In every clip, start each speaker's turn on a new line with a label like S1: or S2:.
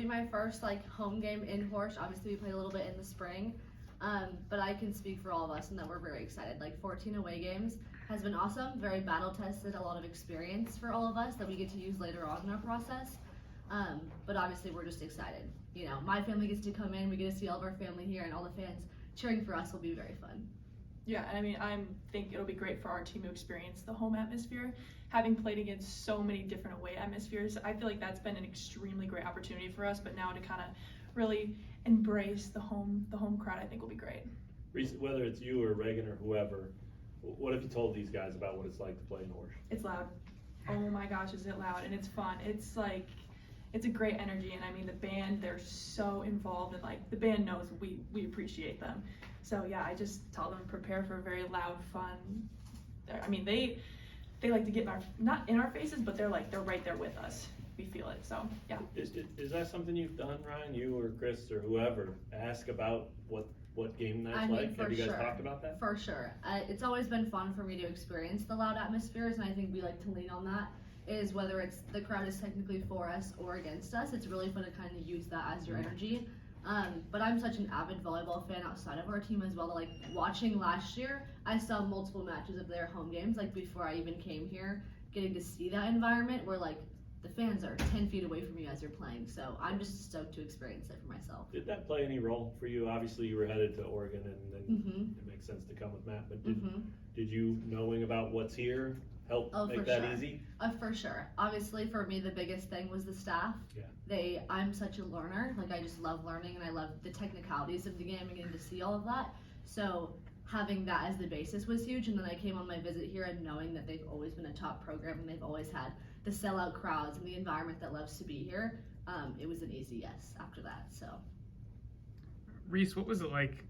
S1: be my first like home game in Horsh. Obviously, we played a little bit in the spring, but I can speak for all of us and that we're very excited. Like 14 away games has been awesome, very battle tested, a lot of experience for all of us that we get to use later on in our process. But obviously, we're just excited. You know, my family gets to come in, we get to see all of our family here, and all the fans cheering for us will be very fun.
S2: Yeah, and I mean, I think it'll be great for our team to experience the home atmosphere. Having played against so many different away atmospheres, I feel like that's been an extremely great opportunity for us. But now to kind of really embrace the home crowd, I think will be great.
S3: Whether it's you or Reagan or whoever, what have you told these guys about what it's like to play in Horsh?
S2: It's loud. Oh my gosh, is it loud? And it's fun. It's like, it's a great energy. And I mean, the band, they're so involved, and like the band knows we appreciate them. So yeah, I just tell them prepare for a very loud, fun. I mean, they like to get not in our faces, but they're right there with us. We feel it. So yeah.
S3: Is that something you've done, Ryan? You or Chris or whoever ask about what game night's like? Have you guys talked about that?
S1: For sure. It's always been fun for me to experience the loud atmospheres, and I think we like to lean on that. Is whether it's the crowd is technically for us or against us, it's really fun to kind of use that as your energy. But I'm such an avid volleyball fan outside of our team as well. Like watching last year, I saw multiple matches of their home games. Like before I even came here, getting to see that environment where like the fans are 10 feet away from you as you're playing. So I'm just stoked to experience it for myself.
S3: Did that play any role for you? Obviously, you were headed to Oregon, and then it makes sense to come with Matt. But did you knowing about what's here help make that easy?
S1: For sure. Obviously, for me, the biggest thing was the staff.
S3: Yeah.
S1: I'm such a learner. Like I just love learning, and I love the technicalities of the game and getting to see all of that. So having that as the basis was huge. And then I came on my visit here and knowing that they've always been a top program and they've always had the sellout crowds and the environment that loves to be here. It was an easy yes after that. So.
S4: Reese, what was it like?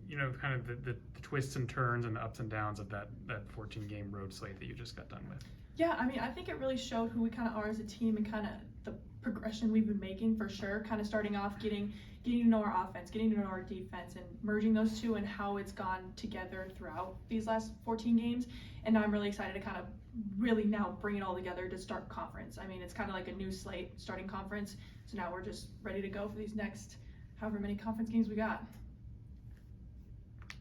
S4: You know, kind of the twists and turns and the ups and downs of that 14 game road slate that you just got done with.
S2: Yeah, I mean, I think it really showed who we kind of are as a team and kind of the progression we've been making for sure. Kind of starting off getting to know our offense, getting to know our defense, and merging those two and how it's gone together throughout these last 14 games. And now I'm really excited to kind of really now bring it all together to start conference. I mean, it's kind of like a new slate starting conference. So now we're just ready to go for these next however many conference games we got.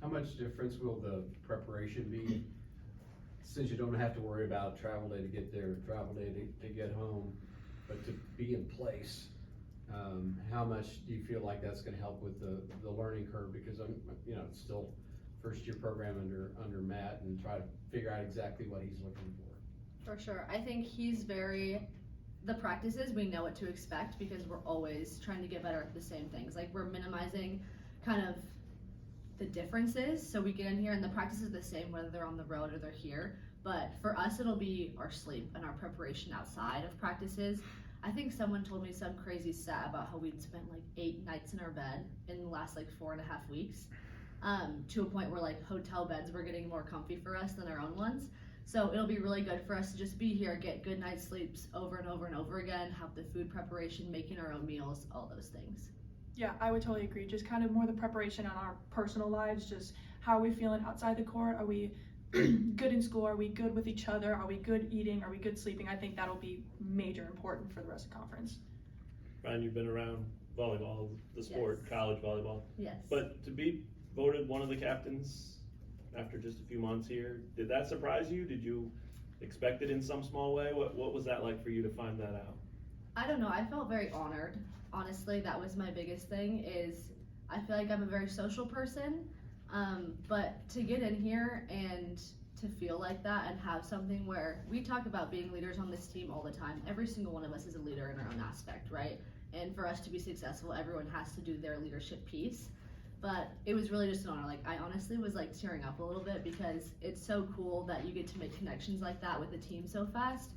S5: How much difference will the preparation be since you don't have to worry about travel day to get there, travel day to get home, but to be in place? How much do you feel like that's going to help with the learning curve? Because it's still first year program under Matt, and try to figure out exactly what he's looking for.
S1: For sure. I think the practices, we know what to expect because we're always trying to get better at the same things. Like we're minimizing kind of the differences. So we get in here and the practice is the same whether they're on the road or they're here. But for us, it'll be our sleep and our preparation outside of practices. I think someone told me some crazy stat about how we'd spent like 8 nights in our bed in the last like 4.5 weeks, to a point where like hotel beds were getting more comfy for us than our own ones. So it'll be really good for us to just be here, get good night's sleeps over and over and over again, have the food preparation, making our own meals, all those things.
S2: Yeah, I would totally agree. Just kind of more the preparation on our personal lives, just how are we feeling outside the court? Are we good in school? Are we good with each other? Are we good eating? Are we good sleeping? I think that'll be major important for the rest of the conference.
S3: Ryan, you've been around volleyball, the sport,
S1: Yes.
S3: college volleyball.
S1: Yes.
S3: But to be voted one of the captains after just a few months here, did that surprise you? Did you expect it in some small way? What was that like for you to find that out?
S1: I don't know. I felt very honored. Honestly, that was my biggest thing. Is I feel like I'm a very social person, but to get in here and to feel like that and have something where we talk about being leaders on this team all the time. Every single one of us is a leader in our own aspect, right? And for us to be successful, everyone has to do their leadership piece. But it was really just an honor. Like I honestly was like tearing up a little bit because it's so cool that you get to make connections like that with the team so fast,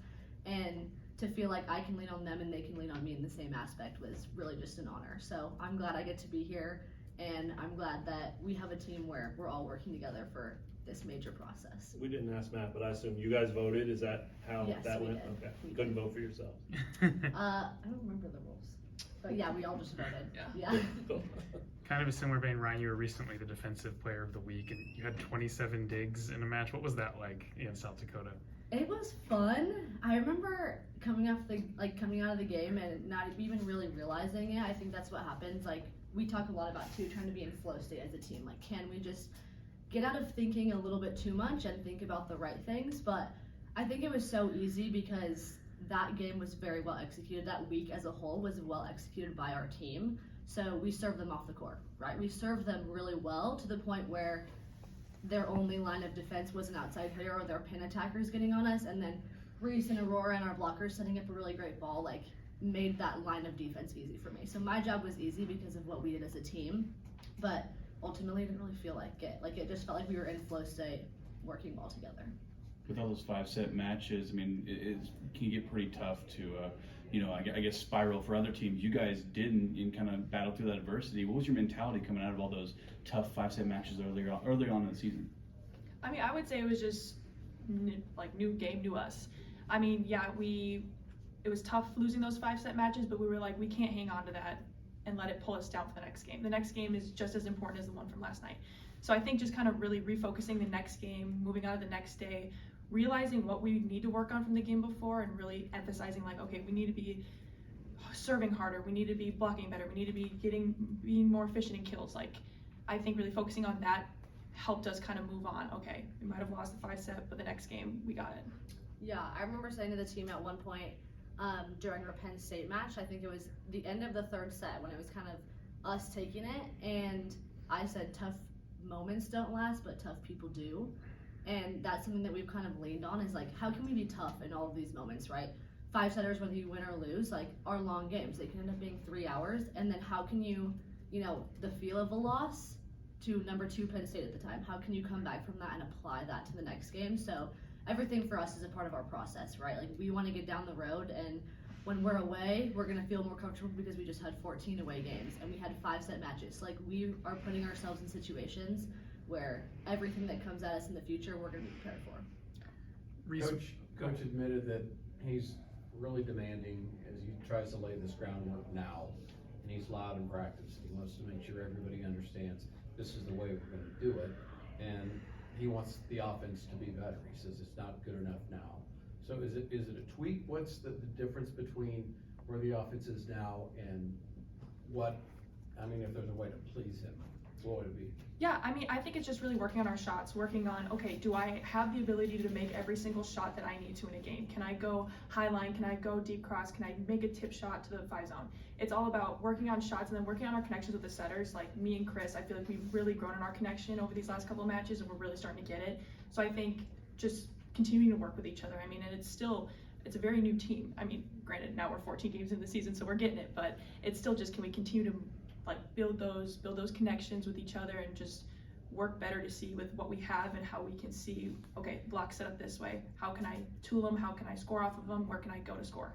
S1: and to feel like I can lean on them and they can lean on me in the same aspect was really just an honor. So I'm glad I get to be here, and I'm glad that we have a team where we're all working together for this major process.
S3: We didn't ask Matt, but I assume you guys voted. Is that how
S1: Yes,
S3: that
S1: we
S3: went?
S1: did.
S3: Okay.
S1: We
S3: Couldn't
S1: did.
S3: vote for yourselves.
S1: I don't remember the rules. But Yeah, we all just voted.
S2: Yeah.
S1: Yeah.
S4: Kind of a similar vein, Ryan, you were recently the defensive player of the week, and you had 27 digs in a match. What was that like against South Dakota?
S1: It was fun. I remember coming out of the game and not even really realizing it. I think that's what happens. Like, we talk a lot about too, trying to be in flow state as a team. Like, can we just get out of thinking a little bit too much and think about the right things? But I think it was so easy because that game was very well executed. That week as a whole was well executed by our team. So we served them off the court, right? We served them really well to the point where their only line of defense was an outside player or their pin attackers getting on us, and then Reese and Aurora and our blockers setting up a really great ball, like, made that line of defense easy for me. So my job was easy because of what we did as a team, but ultimately I didn't really feel like it. Like, it just felt like we were in flow state working well together.
S6: With all those 5-set matches, I mean, it can get pretty tough to, I guess spiral for other teams. You guys did and kind of battle through that adversity. What was your mentality coming out of all those tough 5-set matches early on in the season?
S2: I mean, I would say it was just new game, new us. I mean, yeah, it was tough losing those 5-set matches, but we were like, we can't hang on to that and let it pull us down for the next game. The next game is just as important as the one from last night. So I think just kind of really refocusing the next game, moving on to the next day, realizing what we need to work on from the game before, and really emphasizing, like, okay, we need to be serving harder, we need to be blocking better, we need to be being more efficient in kills. Like, I think really focusing on that helped us kind of move on. Okay, we might have lost the 5-set, but the next game we got it.
S1: Yeah, I remember saying to the team at one point during our Penn State match, I think it was the end of the third set when it was kind of us taking it, and I said, tough moments don't last, but tough people do. And that's something that we've kind of leaned on, is like, how can we be tough in all of these moments, right? 5-setters, whether you win or lose, like, are long games. They can end up being 3 hours. And then how can you, the feel of a loss to number 2 Penn State at the time, how can you come back from that and apply that to the next game? So everything for us is a part of our process, right? Like, we want to get down the road, and when we're away, we're going to feel more comfortable because we just had 14 away games and we had 5-set matches. Like, we are putting ourselves in situations where everything that comes at us in the future, we're going to be prepared for.
S5: Coach admitted that he's really demanding as he tries to lay this groundwork now, and he's loud in practice. He wants to make sure everybody understands this is the way we're going to do it, and he wants the offense to be better. He says it's not good enough now. So is it a tweak? What's the difference between where the offense is now and if there's a way to please him, what would it be?
S2: Yeah, I mean, I think it's just really working on our shots, working on, okay, do I have the ability to make every single shot that I need to in a game? Can I go high line? Can I go deep cross? Can I make a tip shot to the 5 zone? It's all about working on shots and then working on our connections with the setters. Like, me and Chris, I feel like we've really grown in our connection over these last couple of matches, and we're really starting to get it. So I think just continuing to work with each other. I mean, and it's a very new team. I mean, granted, now we're 14 games in the season, so we're getting it, but it's still just, can we continue to build those connections with each other and just work better to see with what we have and how we can see, okay, block set up this way, how can I tool them, how can I score off of them, where can I go to score?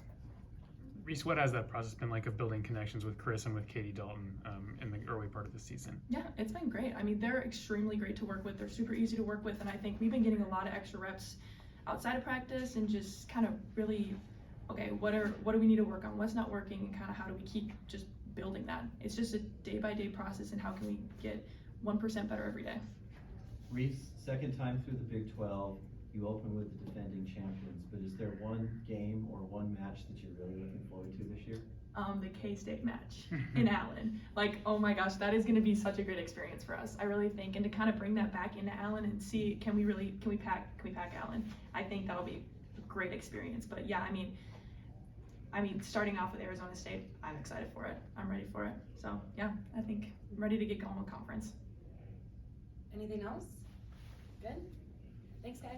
S4: Reese, what has that process been like of building connections with Chris and with Katie Dalton in the early part of the season?
S2: Yeah, it's been great. I mean, they're extremely great to work with. They're super easy to work with, and I think we've been getting a lot of extra reps outside of practice and just kind of really, okay, what do we need to work on, what's not working, and kind of how do we keep just building that. It's just a day-by-day process, and how can we get 1% better every day.
S7: Reese, second time through the Big 12, you open with the defending champions, but is there one game or one match that you're really looking forward to this year?
S2: The K-State match in Allen. Like, oh my gosh, that is going to be such a great experience for us. I really think, and to kind of bring that back into Allen and see, can we pack Allen? I think that'll be a great experience. But yeah, I mean, starting off with Arizona State, I'm excited for it. I'm ready for it. So yeah, I think I'm ready to get going with conference.
S8: Anything else? Good? Thanks, guys.